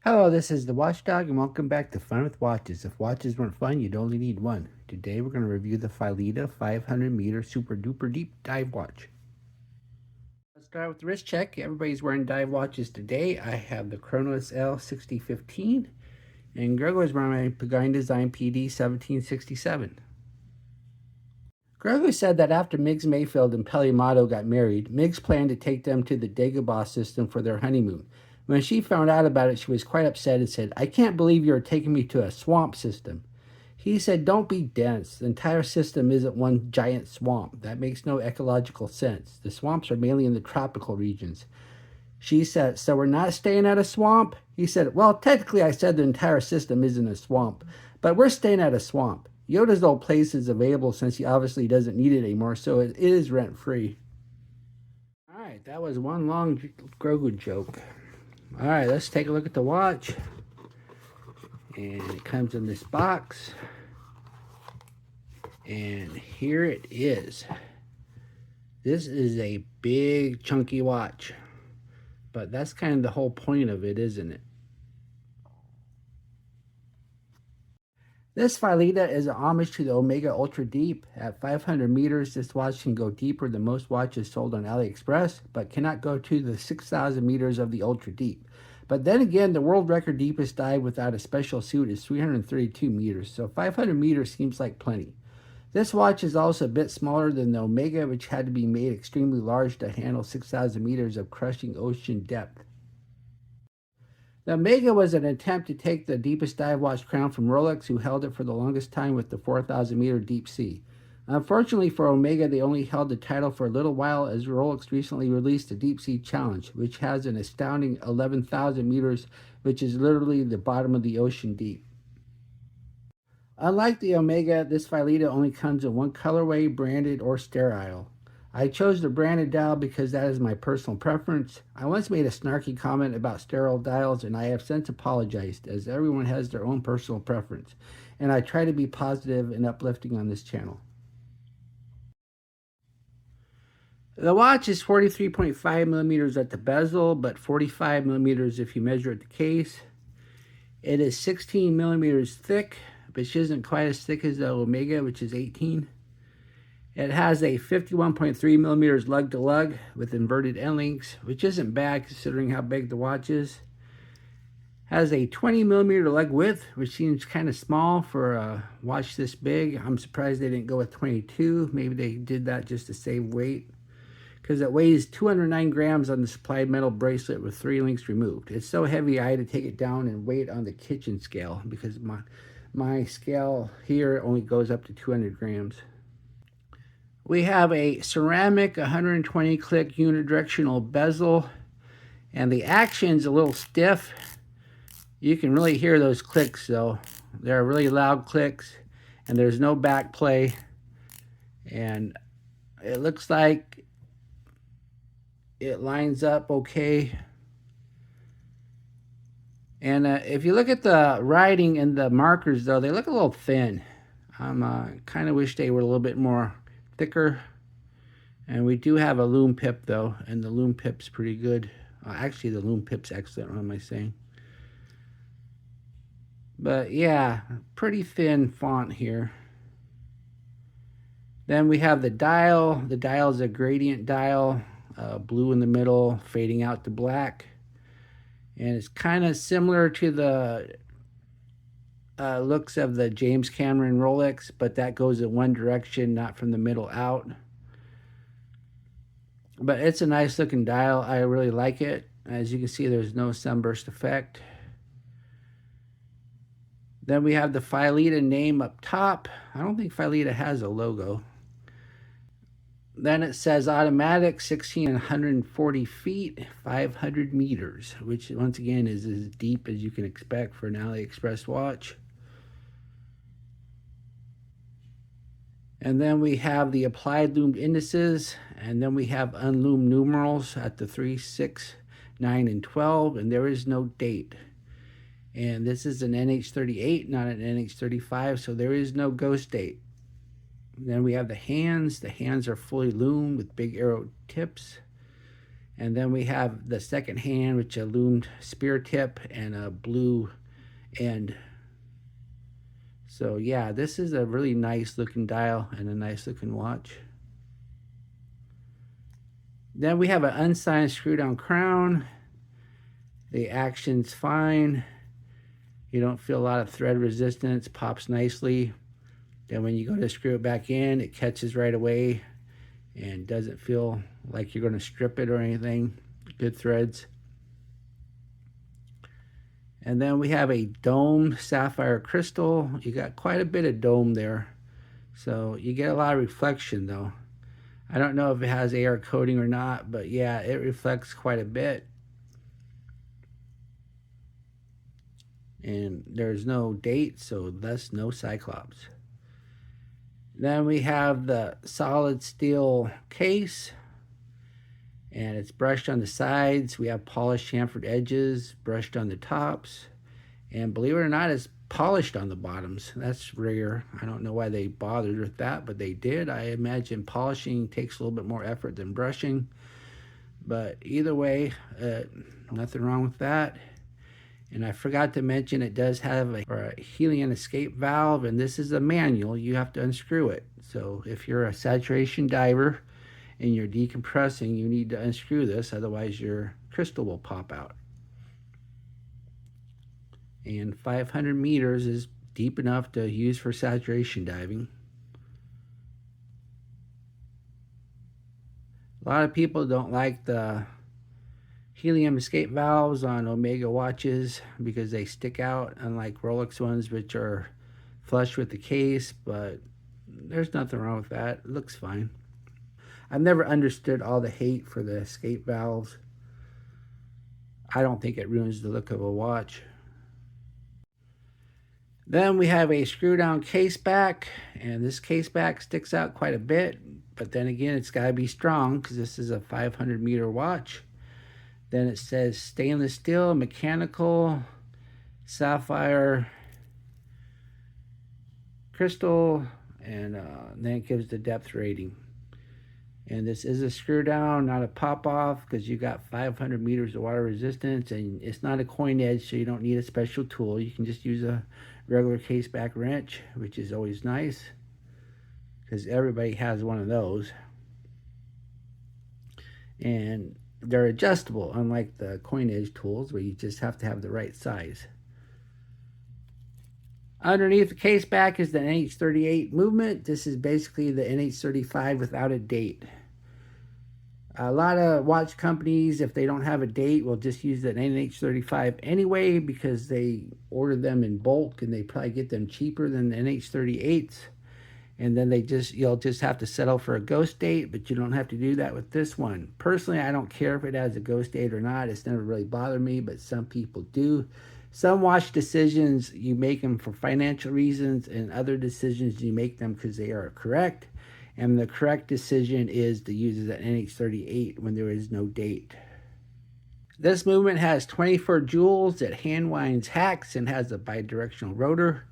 Hello, this is the Watchdog, and welcome back to Fun with Watches. If watches weren't fun, you'd only need one. Today, we're going to review the Phylida 500-meter Super Duper Deep Dive Watch. Let's start with the wrist check. Everybody's wearing dive watches today. I have the Chronos L6015, and Greg was wearing my Pagani Design PD 1767. Gregory said that after Miggs Mayfield and Pelly Mato got married, Miggs planned to take them to the Dagobah system for their honeymoon. When she found out about it, she was quite upset and said, "I can't believe you're taking me to a swamp system." He said, "Don't be dense. The entire system isn't one giant swamp. That makes no ecological sense. The swamps are mainly in the tropical regions." She said, "So we're not staying at a swamp?" He said, "Well, technically I said the entire system isn't a swamp, but we're staying at a swamp. Yoda's old place is available since he obviously doesn't need it anymore, so it is rent-free." All right, that was one long Grogu joke. All right, let's take a look at the watch. And it comes in this box. And here it is. This is a big, chunky watch. But that's kind of the whole point of it, isn't it? This Phylida is an homage to the Omega Ultra Deep. At 500 meters, this watch can go deeper than most watches sold on AliExpress, but cannot go to the 6,000 meters of the Ultra Deep. But then again, the world record deepest dive without a special suit is 332 meters, so 500 meters seems like plenty. This watch is also a bit smaller than the Omega, which had to be made extremely large to handle 6,000 meters of crushing ocean depth. The Omega was an attempt to take the deepest dive watch crown from Rolex, who held it for the longest time with the 4,000-meter deep sea. Unfortunately for Omega, they only held the title for a little while, as Rolex recently released the Deep Sea Challenge, which has an astounding 11,000 meters, which is literally the bottom of the ocean deep. Unlike the Omega, this Phylida only comes in one colorway, branded or sterile. I chose the branded dial because that is my personal preference. I once made a snarky comment about sterile dials, and I have since apologized, as everyone has their own personal preference, and I try to be positive and uplifting on this channel. The watch is 43.5 millimeters at the bezel, but 45 millimeters if you measure at the case. It is 16 millimeters thick, which isn't quite as thick as the Omega, which is 18. It has a 51.3 millimeters lug to lug with inverted end links, which isn't bad considering how big the watch is. Has a 20 millimeter lug width, which seems kind of small for a watch this big. I'm surprised they didn't go with 22. Maybe they did that just to save weight, because it weighs 209 grams on the supplied metal bracelet with 3 links removed. It's so heavy I had to take it down and weigh it on the kitchen scale, because my scale here only goes up to 200 grams. We have a ceramic 120 click unidirectional bezel, and the action's a little stiff. You can really hear those clicks though. They're really loud clicks, and there's no back play. And it looks like it lines up okay. And if you look at the writing and the markers though, they look a little thin. Kind of wish they were a little bit more thicker. And we do have a Lume pip though, and the Lume pip's pretty good. Actually, the Lume pip's excellent, what am I saying? But yeah, pretty thin font here. Then we have the dial. The dial is a gradient dial, blue in the middle, fading out to black. And it's kind of similar to the looks of the James Cameron Rolex, but that goes in one direction, not from the middle out. But it's a nice looking dial. I really like it. As you can see, there's no sunburst effect. Then we have the Phylida name up top. I don't think Phylida has a logo. Then it says automatic, 1,640 feet, 500 meters, which once again is as deep as you can expect for an AliExpress watch. And then we have the applied loomed indices, and then we have unloomed numerals at the 3, 6, 9, and 12, and there is no date. And this is an NH38, not an NH35, so there is no ghost date. Then we have the hands. The hands are fully loomed with big arrow tips. And then we have the second hand, which is a loomed spear tip and a blue end. So yeah, this is a really nice looking dial and a nice looking watch. Then we have an unsigned screw down crown. The action's fine. You don't feel a lot of thread resistance, pops nicely. Then when you go to screw it back in, it catches right away and doesn't feel like you're going to strip it or anything. Good threads. And then we have a domed sapphire crystal. You got quite a bit of dome there. So you get a lot of reflection though. I don't know if it has AR coating or not, but yeah, it reflects quite a bit. And there's no date, so thus no Cyclops. Then we have the solid steel case, and it's brushed on the sides. We have polished chamfered edges, brushed on the tops, and believe it or not, it's polished on the bottoms. That's rare. I don't know why they bothered with that, but they did. I imagine polishing takes a little bit more effort than brushing, but either way, nothing wrong with that. And I forgot to mention it does have a helium escape valve, and this is a manual. You have to unscrew it. So if you're a saturation diver and you're decompressing, you need to unscrew this, otherwise your crystal will pop out. And 500 meters is deep enough to use for saturation diving. A lot of people don't like the helium escape valves on Omega watches because they stick out, unlike Rolex ones, which are flush with the case, but there's nothing wrong with that. It looks fine. I've never understood all the hate for the escape valves. I don't think it ruins the look of a watch. Then we have a screw down case back, and this case back sticks out quite a bit, but then again, it's got to be strong because this is a 500 meter watch. Then it says stainless steel, mechanical, sapphire, crystal, and then it gives the depth rating. And this is a screw down, not a pop off, because you got 500 meters of water resistance, and it's not a coin edge, so you don't need a special tool. You can just use a regular case back wrench, which is always nice because everybody has one of those. And they're adjustable, unlike the coin edge tools where you just have to have the right size. Underneath the case back is the NH38 movement. This is basically the NH35 without a date. A lot of watch companies, if they don't have a date, will just use the NH35 anyway because they order them in bulk and they probably get them cheaper than the NH38s. And then you'll just have to settle for a ghost date, but you don't have to do that with this one. Personally, I don't care if it has a ghost date or not. It's never really bothered me, but some people do. Some watch decisions, you make them for financial reasons, and other decisions, you make them because they are correct. And the correct decision is to use the NH38 when there is no date. This movement has 24 joules. It hand winds hacks and has a bidirectional rotor.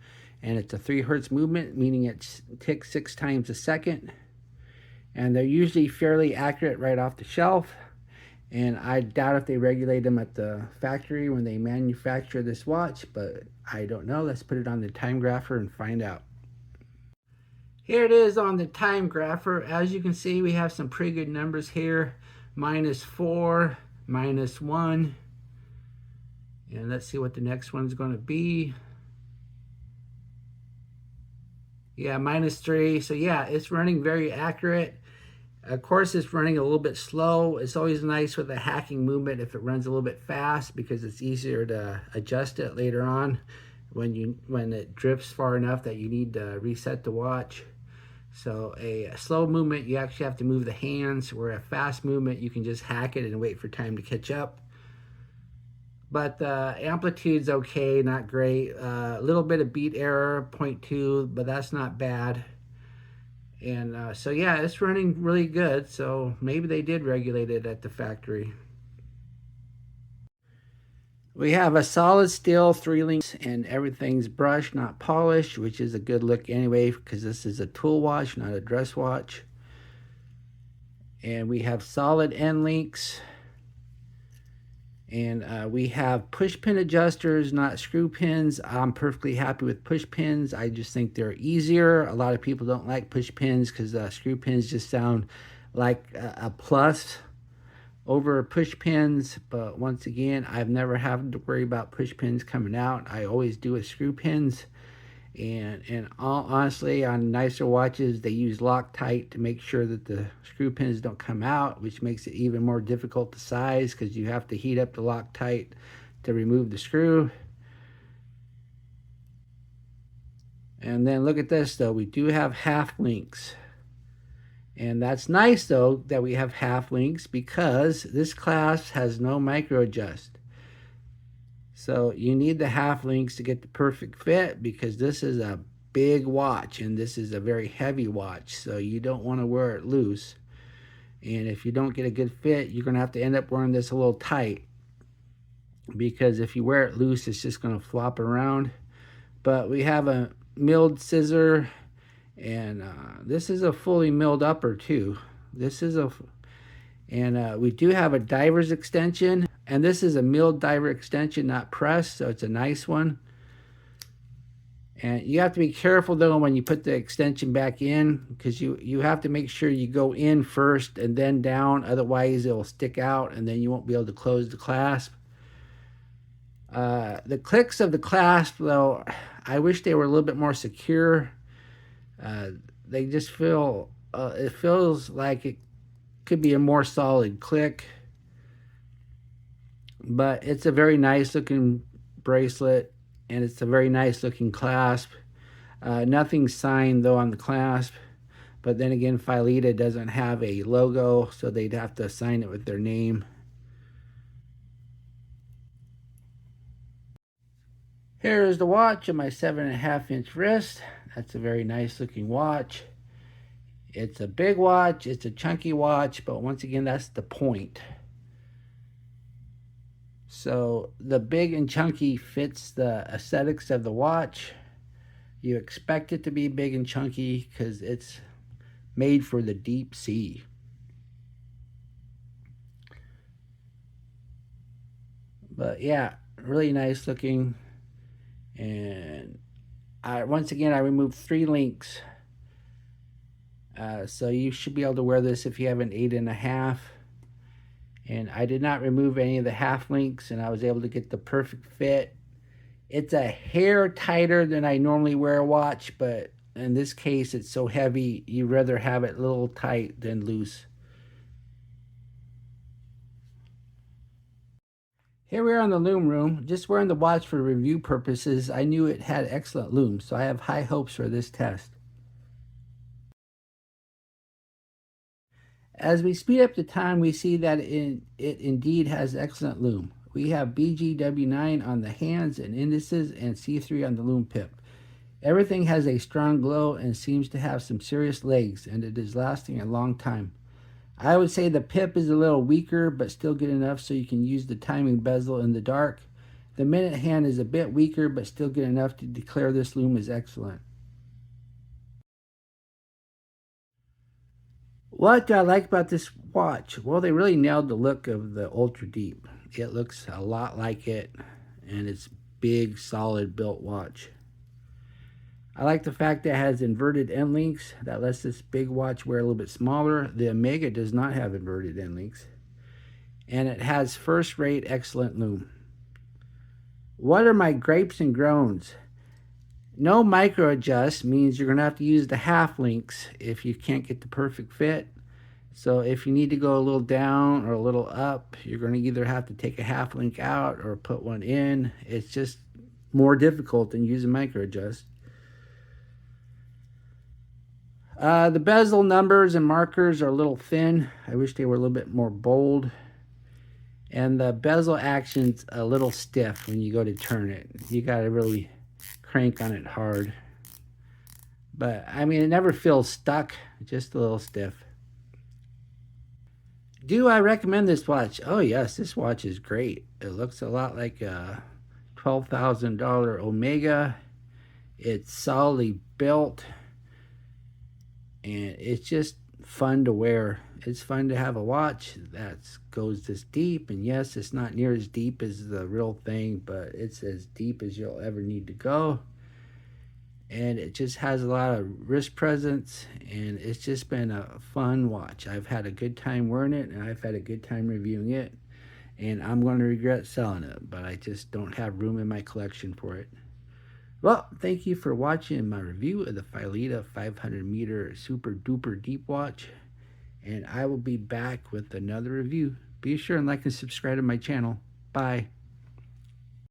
And it's a 3 hertz movement, meaning it ticks 6 times a second. And they're usually fairly accurate right off the shelf. And I doubt if they regulate them at the factory when they manufacture this watch, but I don't know. Let's put it on the Timegrapher and find out. Here it is on the Timegrapher. As you can see, we have some pretty good numbers here. -4, -1. And let's see what the next one's going to be. Yeah, -3. So yeah, it's running very accurate. Of course, it's running a little bit slow. It's always nice with a hacking movement if it runs a little bit fast because it's easier to adjust it later on when it drifts far enough that you need to reset the watch. So a slow movement, you actually have to move the hands, where a fast movement, you can just hack it and wait for time to catch up. But the amplitude's okay, not great. A little bit of beat error, 0.2, but that's not bad. And so yeah, it's running really good. So maybe they did regulate it at the factory. We have a solid steel 3 links, and everything's brushed, not polished, which is a good look anyway because this is a tool watch, not a dress watch. And we have solid end links. And we have push pin adjusters, not screw pins. I'm perfectly happy with push pins. I just think they're easier. A lot of people don't like push pins because screw pins just sound like a plus over push pins. But once again, I've never had to worry about push pins coming out. I always do with screw pins. And honestly, on nicer watches, they use Loctite to make sure that the screw pins don't come out, which makes it even more difficult to size because you have to heat up the Loctite to remove the screw. And then look at this though, we do have half links. And that's nice though that we have half links because this class has no micro adjust. So you need the half links to get the perfect fit because this is a big watch and this is a very heavy watch. So you don't want to wear it loose. And if you don't get a good fit, you're going to have to end up wearing this a little tight because if you wear it loose, it's just going to flop around. But we have a milled scissor, and this is a fully milled upper too. This is a, and we do have a diver's extension. And this is a milled diver extension, not pressed, so it's a nice one. And you have to be careful though when you put the extension back in because you have to make sure you go in first and then down, otherwise it'll stick out and then you won't be able to close the clasp. The clicks of the clasp though, I wish they were a little bit more secure. They just feel, it feels like it could be a more solid click. But it's a very nice looking bracelet and it's a very nice looking clasp. Nothing signed though on the clasp, but then again Phylida doesn't have a logo, so they'd have to sign it with their name. Here is the watch on my 7.5-inch wrist. That's a very nice looking watch. It's a big watch, it's a chunky watch, but once again that's the point. So the big and chunky fits the aesthetics of the watch. You expect it to be big and chunky because it's made for the deep sea. But yeah, really nice looking. And once again, I removed 3 links. So you should be able to wear this if you have an 8.5. And I did not remove any of the half links and I was able to get the perfect fit. It's a hair tighter than I normally wear a watch, but in this case it's so heavy you'd rather have it a little tight than loose. Here we are in the Lume room. Just wearing the watch for review purposes. I knew it had excellent lume, so I have high hopes for this test. As we speed up the time, we see that it indeed has excellent lume. We have BGW9 on the hands and indices and C3 on the lume pip. Everything has a strong glow and seems to have some serious legs, and it is lasting a long time. I would say the pip is a little weaker, but still good enough so you can use the timing bezel in the dark. The minute hand is a bit weaker, but still good enough to declare this lume is excellent. What do I like about this watch? Well, they really nailed the look of the Ultra Deep. It looks a lot like it, and it's big, solid built watch. I like the fact that it has inverted end links. That lets this big watch wear a little bit smaller. The Omega does not have inverted end links. And it has first-rate excellent lume. What are my gripes and groans? No micro adjust means you're going to have to use the half links if you can't get the perfect fit. So if you need to go a little down or a little up, you're going to either have to take a half link out or put one in. It's just more difficult than using micro adjust. The bezel numbers and markers are a little thin. I wish they were a little bit more bold. And the bezel action's a little stiff when you go to turn it. You got to really crank on it hard. But I mean, it never feels stuck, just a little stiff. Do I recommend this watch? Oh yes, this watch is great. It looks a lot like a $12,000 Omega. It's solidly built and it's just fun to wear. It's fun to have a watch that goes this deep, and yes, it's not near as deep as the real thing, but it's as deep as you'll ever need to go. And it just has a lot of wrist presence, and it's just been a fun watch. I've had a good time wearing it, and I've had a good time reviewing it, and I'm going to regret selling it, but I just don't have room in my collection for it. Well, thank you for watching my review of the Phylida 500 meter Super Duper Deep watch, and I will be back with another review. Be sure and like and subscribe to my channel. Bye.